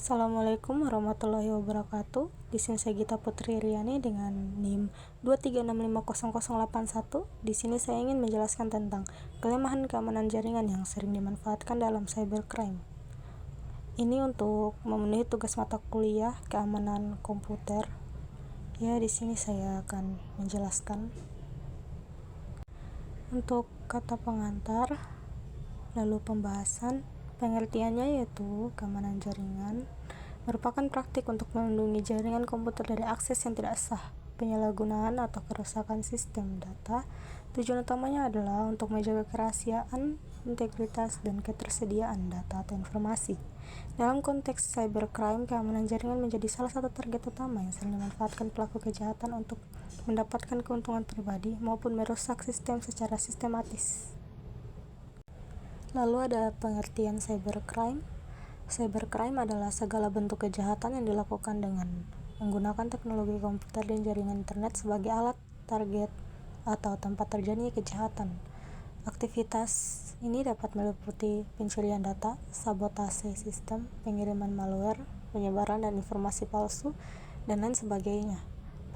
Assalamualaikum warahmatullahi wabarakatuh. Di sini saya Gita Putri Riani dengan NIM 236500081. Di sini saya ingin menjelaskan tentang kelemahan keamanan jaringan yang sering dimanfaatkan dalam cybercrime. Ini untuk memenuhi tugas mata kuliah keamanan komputer. Ya, di sini saya akan menjelaskan. Untuk kata pengantar, lalu pembahasan. Pengertiannya yaitu keamanan jaringan merupakan praktik untuk melindungi jaringan komputer dari akses yang tidak sah, penyalahgunaan atau kerusakan sistem data. Tujuan utamanya adalah untuk menjaga kerahasiaan, integritas, dan ketersediaan data atau informasi. Dalam konteks cybercrime, keamanan jaringan menjadi salah satu target utama yang sering dimanfaatkan pelaku kejahatan untuk mendapatkan keuntungan pribadi maupun merusak sistem secara sistematis. Lalu ada pengertian cybercrime. Cybercrime adalah segala bentuk kejahatan yang dilakukan dengan menggunakan teknologi komputer dan jaringan internet sebagai alat, target, atau tempat terjadinya kejahatan. Aktivitas ini dapat meliputi pencurian data, sabotase sistem, pengiriman malware, penyebaran dan informasi palsu, dan lain sebagainya.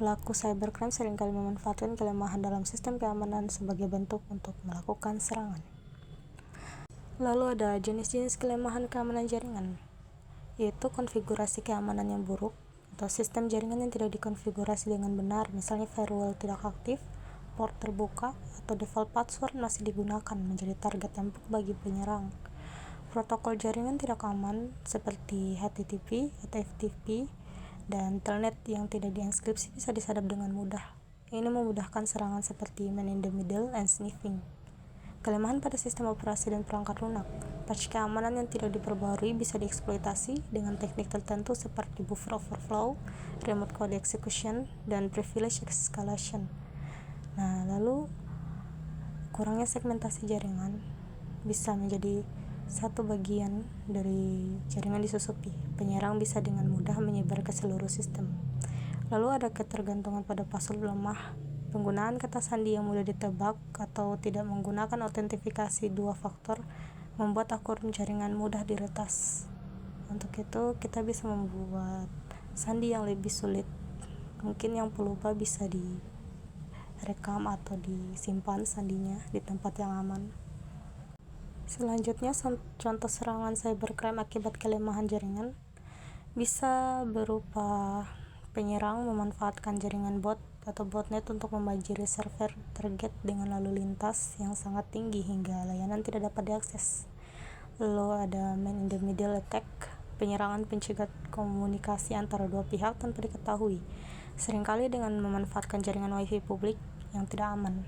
Pelaku cybercrime seringkali memanfaatkan kelemahan dalam sistem keamanan sebagai bentuk untuk melakukan serangan. Lalu ada jenis-jenis kelemahan keamanan jaringan, yaitu konfigurasi keamanan yang buruk atau sistem jaringan yang tidak dikonfigurasi dengan benar, misalnya firewall tidak aktif, port terbuka, atau default password masih digunakan menjadi target empuk bagi penyerang. Protokol jaringan tidak aman seperti HTTP atau FTP dan telnet yang tidak dienkripsi bisa disadap dengan mudah. Ini memudahkan serangan seperti man in the middle and sniffing. Kelemahan pada sistem operasi dan perangkat lunak. Patch keamanan yang tidak diperbarui bisa dieksploitasi dengan teknik tertentu seperti buffer overflow, remote code execution, dan privilege escalation. Nah, lalu kurangnya segmentasi jaringan bisa menjadi satu bagian dari jaringan disusupi. Penyerang bisa dengan mudah menyebar ke seluruh sistem. Lalu ada ketergantungan pada password lemah. Penggunaan kata sandi yang mudah ditebak atau tidak menggunakan autentifikasi dua faktor membuat akun jaringan mudah diretas. Untuk itu, kita bisa membuat sandi yang lebih sulit. Mungkin yang pelupa bisa direkam atau disimpan sandinya di tempat yang aman. Selanjutnya, contoh serangan cybercrime akibat kelemahan jaringan bisa berupa penyerang memanfaatkan jaringan bot atau botnet untuk membanjiri server target dengan lalu lintas yang sangat tinggi hingga layanan tidak dapat diakses. Lalu ada man in the middle attack, penyerangan pencegat komunikasi antara dua pihak tanpa diketahui, seringkali dengan memanfaatkan jaringan wifi publik yang tidak aman.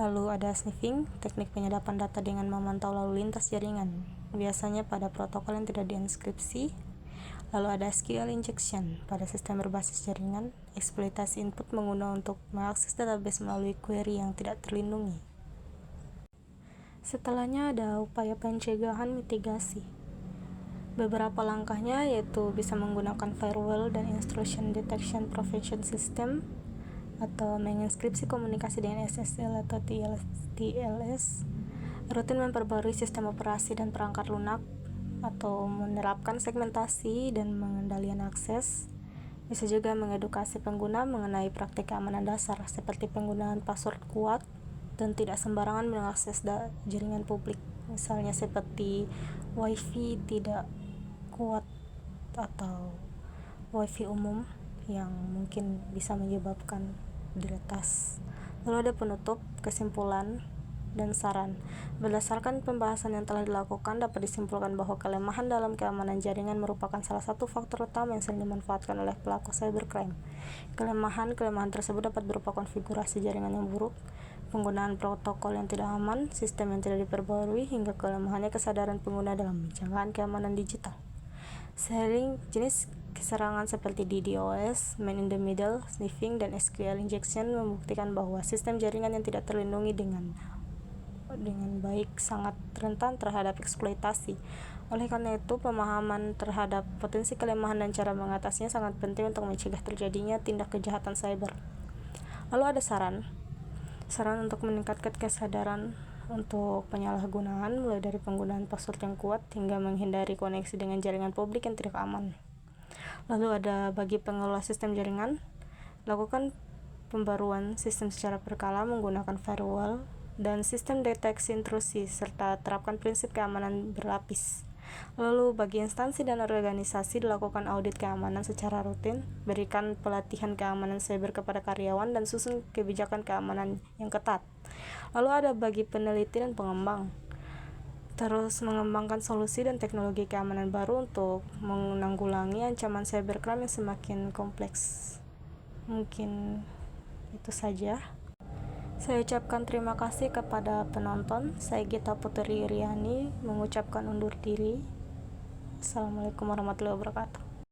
Lalu ada sniffing, teknik penyadapan data dengan memantau lalu lintas jaringan, biasanya pada protokol yang tidak dienkripsi. Lalu ada SQL injection pada sistem berbasis jaringan, eksploitasi input pengguna untuk mengakses database melalui query yang tidak terlindungi. Setelahnya ada upaya pencegahan mitigasi. Beberapa langkahnya yaitu bisa menggunakan firewall dan intrusion detection prevention system, atau menginskripsi komunikasi dengan SSL atau TLS, rutin memperbarui sistem operasi dan perangkat lunak, atau menerapkan segmentasi dan pengendalian akses. Bisa juga mengedukasi pengguna mengenai praktik keamanan dasar seperti penggunaan password kuat dan tidak sembarangan mengakses jaringan publik, misalnya seperti wifi tidak kuat atau wifi umum yang mungkin bisa menyebabkan diretas. Lalu ada penutup, kesimpulan, dan saran. Berdasarkan pembahasan yang telah dilakukan, dapat disimpulkan bahwa kelemahan dalam keamanan jaringan merupakan salah satu faktor utama yang sering dimanfaatkan oleh pelaku cybercrime. Kelemahan tersebut dapat berupa konfigurasi jaringan yang buruk, penggunaan protokol yang tidak aman, sistem yang tidak diperbarui, hingga kelemahannya kesadaran pengguna dalam penjagaan keamanan digital. Sering jenis serangan seperti DDoS, man in the middle, sniffing, dan SQL injection membuktikan bahwa sistem jaringan yang tidak terlindungi dengan baik sangat rentan terhadap eksploitasi. Oleh karena itu, pemahaman terhadap potensi kelemahan dan cara mengatasinya sangat penting untuk mencegah terjadinya tindak kejahatan cyber. Lalu ada saran untuk meningkatkan kesadaran untuk penyalahgunaan, mulai dari penggunaan password yang kuat hingga menghindari koneksi dengan jaringan publik yang tidak aman. Lalu ada bagi pengelola sistem jaringan, lakukan pembaruan sistem secara berkala menggunakan firewall dan sistem deteksi intrusi, serta terapkan prinsip keamanan berlapis. Lalu bagi instansi dan organisasi, dilakukan audit keamanan secara rutin, berikan pelatihan keamanan cyber kepada karyawan, dan susun kebijakan keamanan yang ketat. Lalu ada bagi peneliti dan pengembang, terus mengembangkan solusi dan teknologi keamanan baru untuk menanggulangi ancaman cybercrime yang semakin kompleks. Mungkin itu saja. Saya ucapkan terima kasih kepada penonton. Saya Gita Putri Iriani mengucapkan undur diri. Assalamualaikum warahmatullahi wabarakatuh.